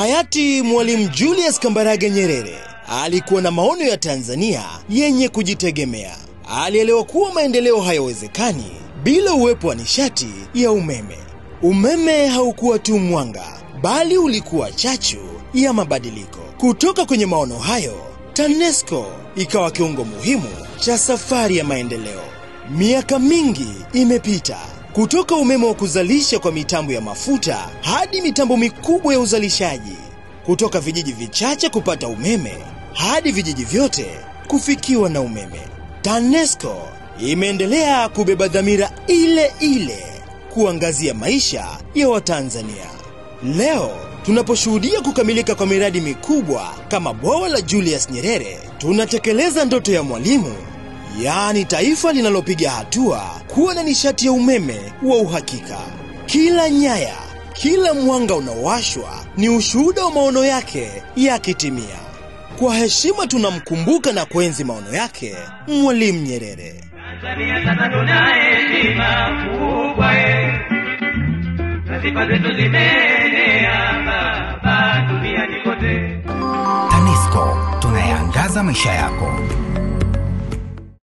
Hayati Mwalimu Julius Kambarage Nyerere alikuwa na maono ya Tanzania yenye kujitegemea. Alielewa kuwa maendeleo hayawezekani bila uwepo wa nishati ya umeme. Umeme haukuwa tu mwanga, bali ulikuwa chachu ya mabadiliko. Kutoka kwenye maono hayo, TANESCO ikawa kiungo muhimu cha safari ya maendeleo. Miaka mingi imepita, kutoka umeme wa kuzalisha kwa mitambo ya mafuta hadi mitambo mikubwa ya uzalishaji. Kutoka vijiji vichache kupata umeme hadi vijiji vyote kufikiwa na umeme. TANESCO imeendelea kubeba dhamira ile ile, kuangazia maisha ya Watanzania. Leo tunaposhuhudia kukamilika kwa miradi mikubwa kama bwawa la Julius Nyerere, tunatekeleza ndoto ya Mwalimu, yaani taifa linalopiga hatua kuwa na nishati ya umeme wa uhakika. Kila nyaya, kila mwanga unaowashwa ni ushuhuda wa maono yake yakitimia. Kwa heshima tunamkumbuka na kuenzi maono yake Mwalimu Nyerere. Tanzania sasa tuna heshima kubwa, na sifa zetu zimeenea duniani kote. TANESCO, tunayaangaza maisha yako.